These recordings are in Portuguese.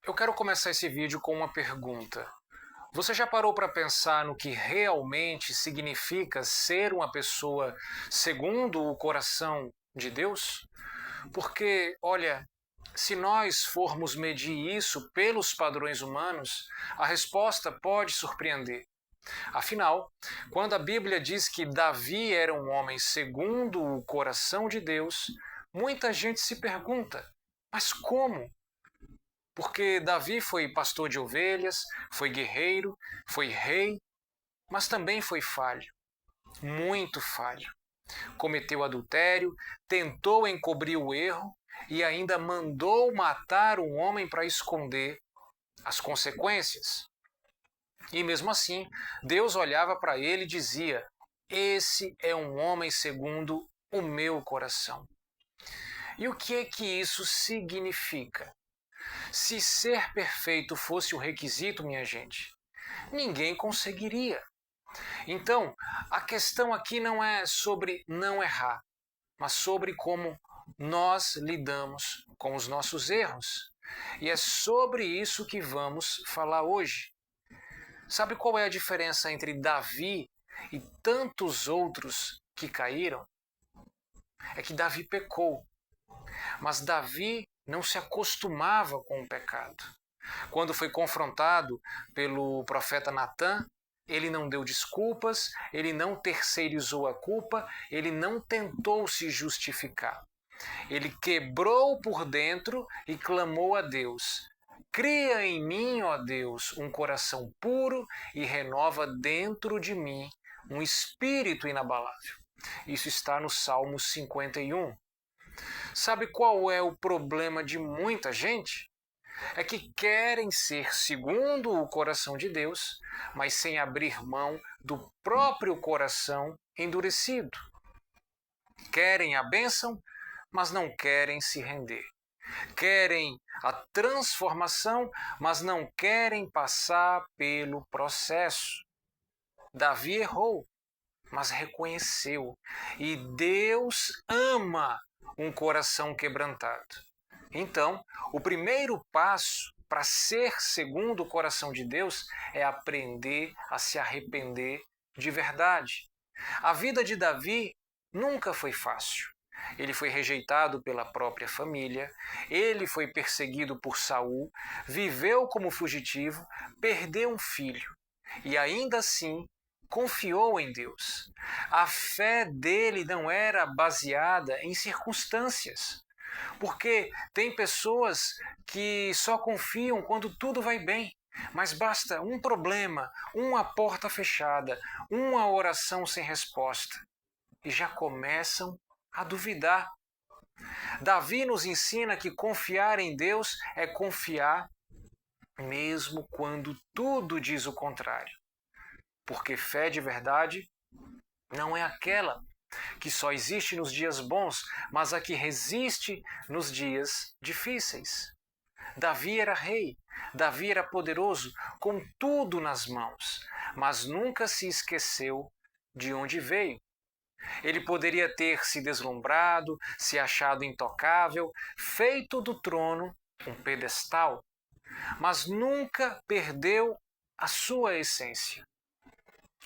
Eu quero começar esse vídeo com uma pergunta. Você já parou para pensar no que realmente significa ser uma pessoa segundo o coração de Deus? Porque, olha, se nós formos medir isso pelos padrões humanos, a resposta pode surpreender. Afinal, quando a Bíblia diz que Davi era um homem segundo o coração de Deus, muita gente se pergunta: mas como? Porque Davi foi pastor de ovelhas, foi guerreiro, foi rei, mas também foi falho, muito falho. Cometeu adultério, tentou encobrir o erro e ainda mandou matar um homem para esconder as consequências. E mesmo assim, Deus olhava para ele e dizia: Esse é um homem segundo o meu coração. E o que é que isso significa? Se ser perfeito fosse o requisito, minha gente, ninguém conseguiria. Então, a questão aqui não é sobre não errar, mas sobre como nós lidamos com os nossos erros. E é sobre isso que vamos falar hoje. Sabe qual é a diferença entre Davi e tantos outros que caíram? É que Davi pecou, mas Davi não se acostumava com o pecado. Quando foi confrontado pelo profeta Natã, ele não deu desculpas, ele não terceirizou a culpa, ele não tentou se justificar. Ele quebrou por dentro e clamou a Deus: Cria em mim, ó Deus, um coração puro e renova dentro de mim um espírito inabalável. Isso está no Salmo 51. Sabe qual é o problema de muita gente? É que querem ser segundo o coração de Deus, mas sem abrir mão do próprio coração endurecido. Querem a bênção, mas não querem se render. Querem a transformação, mas não querem passar pelo processo. Davi errou, mas reconheceu. E Deus ama um coração quebrantado. Então, o primeiro passo para ser segundo o coração de Deus é aprender a se arrepender de verdade. A vida de Davi nunca foi fácil. Ele foi rejeitado pela própria família, ele foi perseguido por Saul, viveu como fugitivo, perdeu um filho e ainda assim confiou em Deus. A fé dele não era baseada em circunstâncias. Porque tem pessoas que só confiam quando tudo vai bem. Mas basta um problema, uma porta fechada, uma oração sem resposta e já começam a duvidar. Davi nos ensina que confiar em Deus é confiar mesmo quando tudo diz o contrário. Porque fé de verdade não é aquela que só existe nos dias bons, mas a que resiste nos dias difíceis. Davi era rei, Davi era poderoso, com tudo nas mãos, mas nunca se esqueceu de onde veio. Ele poderia ter se deslumbrado, se achado intocável, feito do trono um pedestal, mas nunca perdeu a sua essência.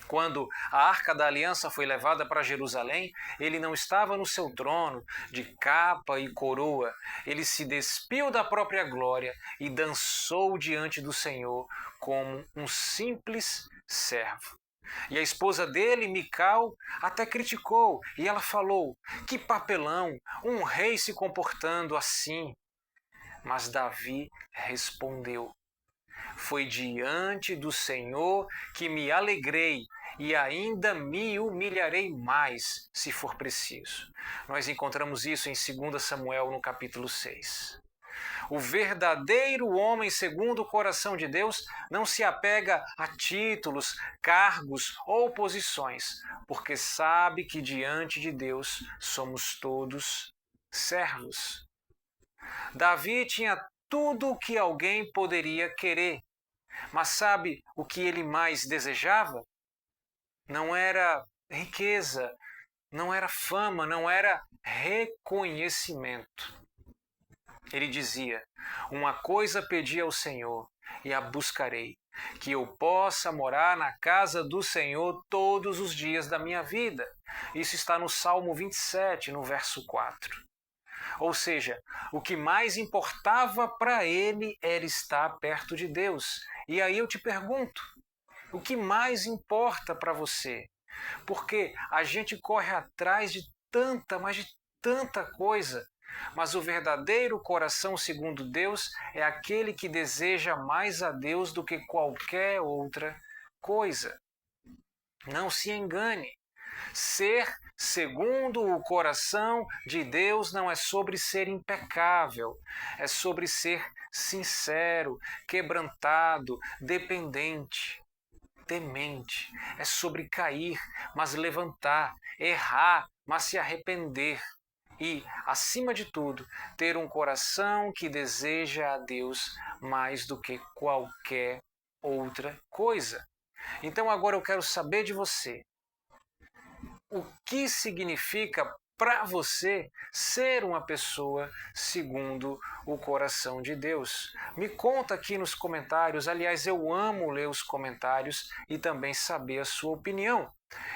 Quando a Arca da Aliança foi levada para Jerusalém, ele não estava no seu trono de capa e coroa. Ele se despiu da própria glória e dançou diante do Senhor como um simples servo. E a esposa dele, Mical, até criticou, e ela falou: que papelão, um rei se comportando assim. Mas Davi respondeu: foi diante do Senhor que me alegrei e ainda me humilharei mais, se for preciso. Nós encontramos isso em 2 Samuel, no capítulo 6. O verdadeiro homem segundo o coração de Deus não se apega a títulos, cargos ou posições, porque sabe que diante de Deus somos todos servos. Davi tinha tudo o que alguém poderia querer, mas sabe o que ele mais desejava? Não era riqueza, não era fama, não era reconhecimento. Ele dizia: uma coisa pedi ao Senhor e a buscarei, que eu possa morar na casa do Senhor todos os dias da minha vida. Isso está no Salmo 27, no verso 4. Ou seja, o que mais importava para ele era estar perto de Deus. E aí eu te pergunto, o que mais importa para você? Porque a gente corre atrás de tanta, mas de tanta coisa. Mas o verdadeiro coração segundo Deus é aquele que deseja mais a Deus do que qualquer outra coisa. Não se engane. Ser segundo o coração de Deus não é sobre ser impecável, é sobre ser sincero, quebrantado, dependente, temente. É sobre cair, mas levantar, errar, mas se arrepender. E, acima de tudo, ter um coração que deseja a Deus mais do que qualquer outra coisa. Então agora eu quero saber de você. O que significa para você ser uma pessoa segundo o coração de Deus? Me conta aqui nos comentários. Aliás, eu amo ler os comentários e também saber a sua opinião.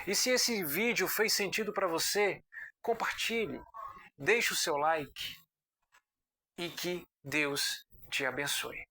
E se esse vídeo fez sentido para você, compartilhe, deixe o seu like e que Deus te abençoe.